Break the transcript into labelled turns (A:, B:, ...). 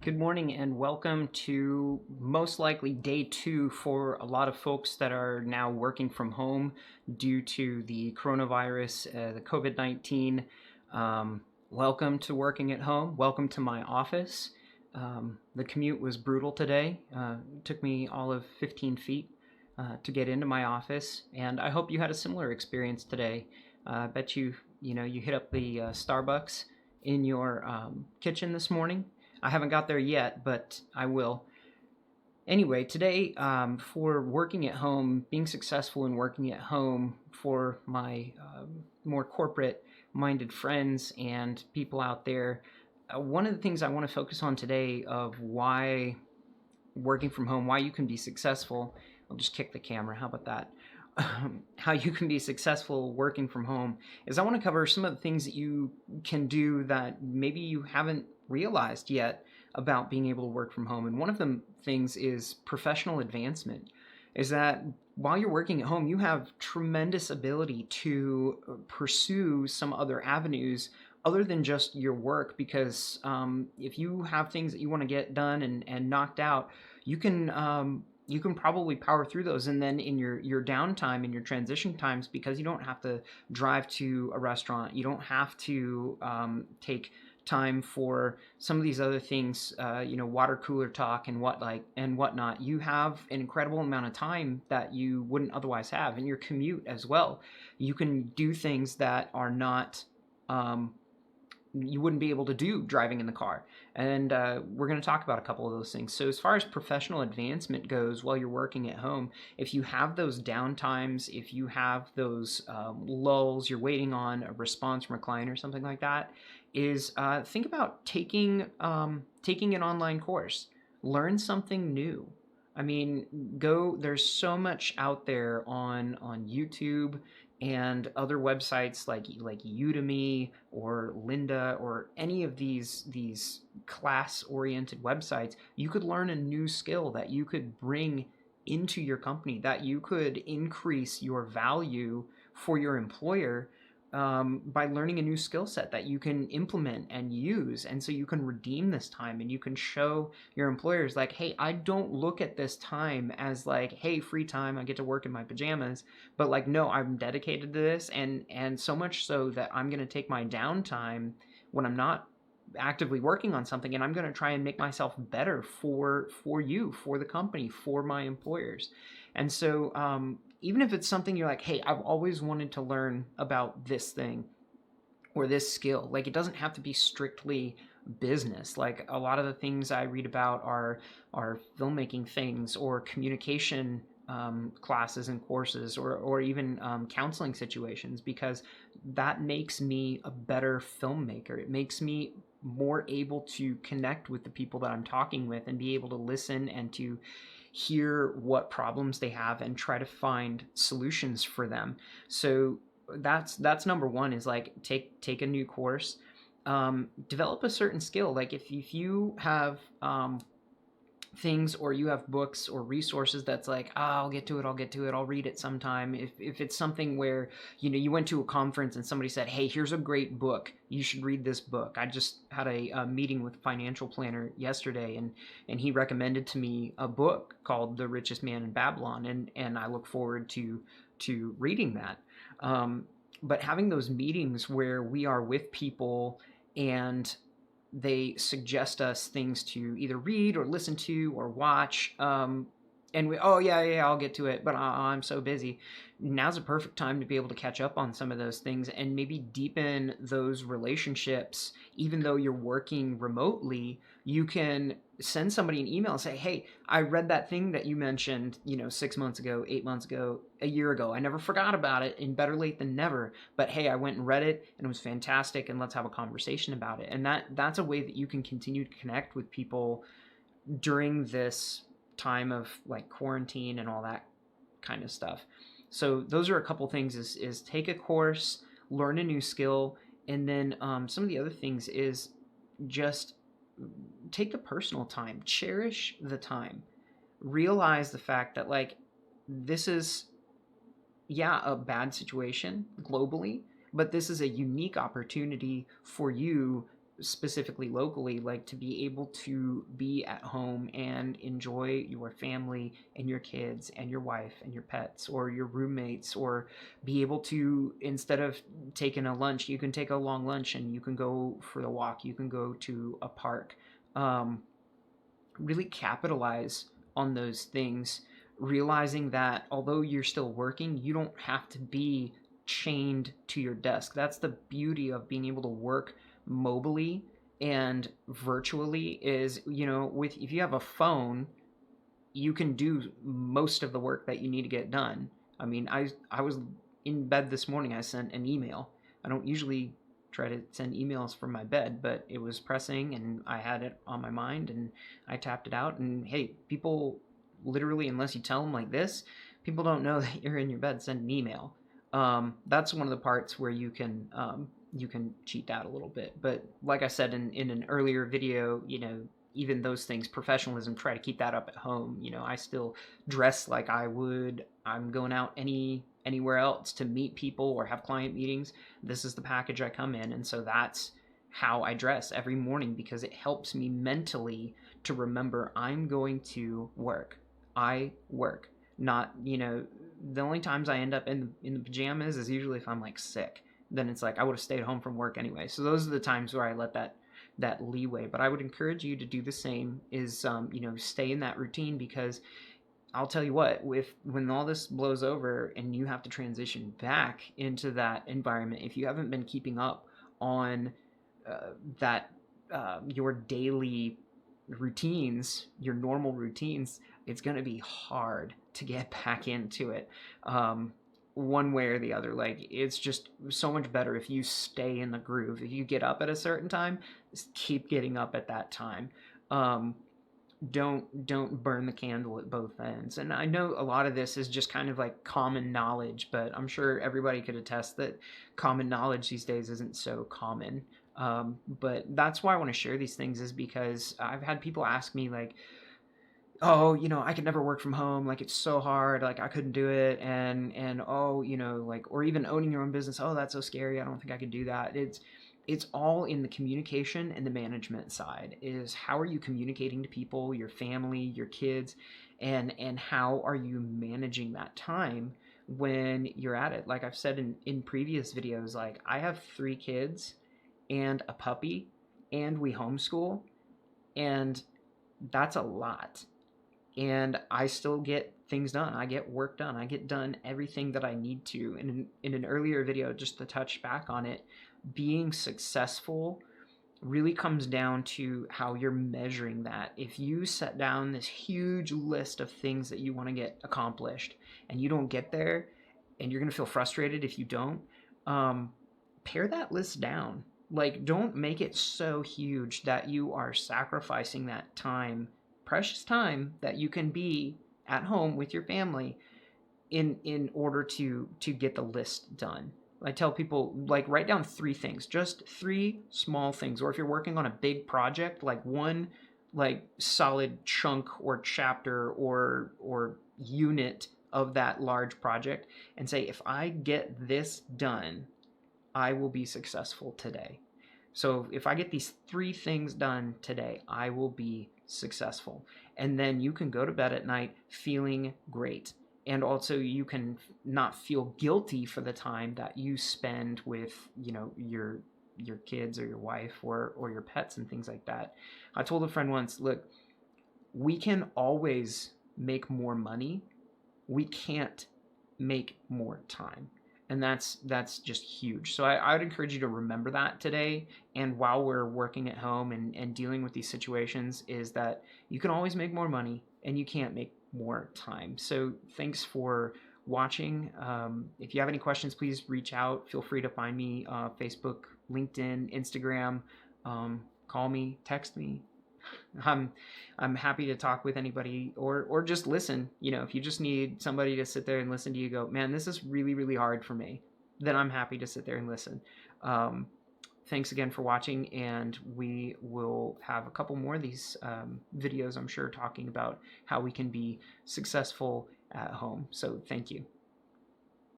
A: Good morning and welcome to most likely day 2 for a lot of folks that are now working from home due to the coronavirus, the COVID-19. Welcome to working at home. Welcome to my office. The commute was brutal today. It took me all of 15 feet to get into my office, and I hope you had a similar experience today. I bet you hit up the Starbucks in your kitchen this morning. I haven't got there yet, but I will. Anyway, today, for working at home, being successful in working at home for my more corporate minded friends and people out there, one of the things I want to focus on today of why working from home, why you can be successful. I'll just kick the camera. How about that? How you can be successful working from home is I want to cover some of the things that you can do that maybe you haven't realized yet about being able to work from home. And one of the things is professional advancement, is that while you're working at home, you have tremendous ability to pursue some other avenues other than just your work, because if you have things that you want to get done and knocked out, you can probably power through those, and then in your downtime, in your transition times, because you don't have to drive to a restaurant, you don't have to take time for some of these other things, water cooler talk and whatnot. You have an incredible amount of time that you wouldn't otherwise have in your commute as well. You can do things that are not you wouldn't be able to do driving in the car. And we're going to talk about a couple of those things. So as far as professional advancement goes while you're working at home, if you have those downtimes, if you have those lulls, you're waiting on a response from a client or something like that, is think about taking an online course. Learn something new. I mean, there's so much out there on YouTube and other websites like Udemy or Lynda or any of these class-oriented websites. You could learn a new skill that you could bring into your company, that you could increase your value for your employer by learning a new skill set that you can implement and use. And so you can redeem this time and you can show your employers like, hey, I don't look at this time as like, hey, free time, I get to work in my pajamas, but like, no, I'm dedicated to this. And so much so that I'm going to take my downtime when I'm not actively working on something, and I'm going to try and make myself better for you, for the company, for my employers. And so even if it's something you're like, hey, I've always wanted to learn about this thing or this skill, like it doesn't have to be strictly business. Like a lot of the things I read about are filmmaking things or communication classes and courses, or even counseling situations, because that makes me a better filmmaker. It makes me more able to connect with the people that I'm talking with and be able to listen and to hear what problems they have and try to find solutions for them. So that's number one, is like take a new course, develop a certain skill. Like if you have things, or you have books or resources that's like, I'll get to it, I'll read it sometime. If it's something where you went to a conference and somebody said, hey, here's a great book, you should read this book. I just had a meeting with a financial planner yesterday, and he recommended to me a book called The Richest Man in Babylon, and I look forward to reading that. But having those meetings where we are with people and they suggest us things to either read or listen to or watch, and we, oh yeah, I'll get to it, but I'm so busy. Now's a perfect time to be able to catch up on some of those things and maybe deepen those relationships. Even though you're working remotely, you can send somebody an email and say, hey, I read that thing that you mentioned 6 months ago, 8 months ago, a year ago. I never forgot about it, and better late than never, but hey, I went and read it and it was fantastic, and let's have a conversation about it. And that's a way that you can continue to connect with people during this time of like quarantine and all that kind of stuff. So those are a couple things, is take a course, learn a new skill, and then some of the other things is just take the personal time, cherish the time, realize the fact that like this is a bad situation globally, but this is a unique opportunity for you specifically locally, like to be able to be at home and enjoy your family and your kids and your wife and your pets or your roommates, or be able to, instead of taking a lunch, you can take a long lunch and you can go for the walk, you can go to a park. um, really capitalize on those things, realizing that although you're still working, you don't have to be chained to your desk. That's the beauty of being able to work mobily and virtually, is, with, if you have a phone, you can do most of the work that you need to get done. I mean, I was in bed this morning. I sent an email. I don't usually try to send emails from my bed, but it was pressing and I had it on my mind and I tapped it out. And hey, people literally, unless you tell them like this, people don't know that you're in your bed. Send an email. That's one of the parts where you can cheat that a little bit. But like I said in an earlier video, even those things, professionalism, try to keep that up at home. I still dress like I'm going out anywhere else to meet people or have client meetings. This is the package I come in, and so that's how I dress every morning, because it helps me mentally to remember I'm going to work. I work. Not, the only times I end up in the pajamas is usually if I'm like sick. Then it's like I would have stayed home from work anyway. So those are the times where I let that leeway. But I would encourage you to do the same, is stay in that routine, because I'll tell you what, when all this blows over and you have to transition back into that environment, if you haven't been keeping up on that your daily routines, your normal routines, it's going to be hard to get back into it. One way or the other. Like, it's just so much better if you stay in the groove. If you get up at a certain time, just keep getting up at that time. Um, don't burn the candle at both ends. And I know a lot of this is just kind of like common knowledge, but I'm sure everybody could attest that common knowledge these days isn't so common. But that's why I want to share these things, is because I've had people ask me like, oh, I could never work from home, like it's so hard, like I couldn't do it, and oh, like, or even owning your own business, oh, that's so scary, I don't think I could do that. It's all in the communication and the management side. Is how are you communicating to people, your family, your kids, and how are you managing that time when you're at it? Like I've said in previous videos, like I have 3 kids and a puppy, and we homeschool, and that's a lot, and I still get things done. I get work done. I get done everything that I need to. And in an earlier video, just to touch back on it, being successful really comes down to how you're measuring that. If you set down this huge list of things that you want to get accomplished and you don't get there, and you're going to feel frustrated if you don't, pare that list down. Like, don't make it so huge that you are sacrificing that time, precious time that you can be at home with your family, in order to get the list done. I tell people, like, write down 3 things, just 3 small things. Or if you're working on a big project, like one like solid chunk or chapter or unit of that large project, and say, if I get this done, I will be successful today. So if I get these 3 things done today, I will be successful. And then you can go to bed at night feeling great. And also you can not feel guilty for the time that you spend with, your kids or your wife or your pets and things like that. I told a friend once, look, we can always make more money. We can't make more time. And that's just huge. So I would encourage you to remember that today. And while we're working at home and dealing with these situations, is that you can always make more money and you can't make more time. So thanks for watching. If you have any questions, please reach out. Feel free to find me Facebook, LinkedIn, Instagram. Call me, text me. I'm happy to talk with anybody, or just listen. If you just need somebody to sit there and listen to you go, man, this is really, really hard for me, then I'm happy to sit there and listen. Thanks again for watching, and we will have a couple more of these videos, I'm sure, talking about how we can be successful at home. So thank you.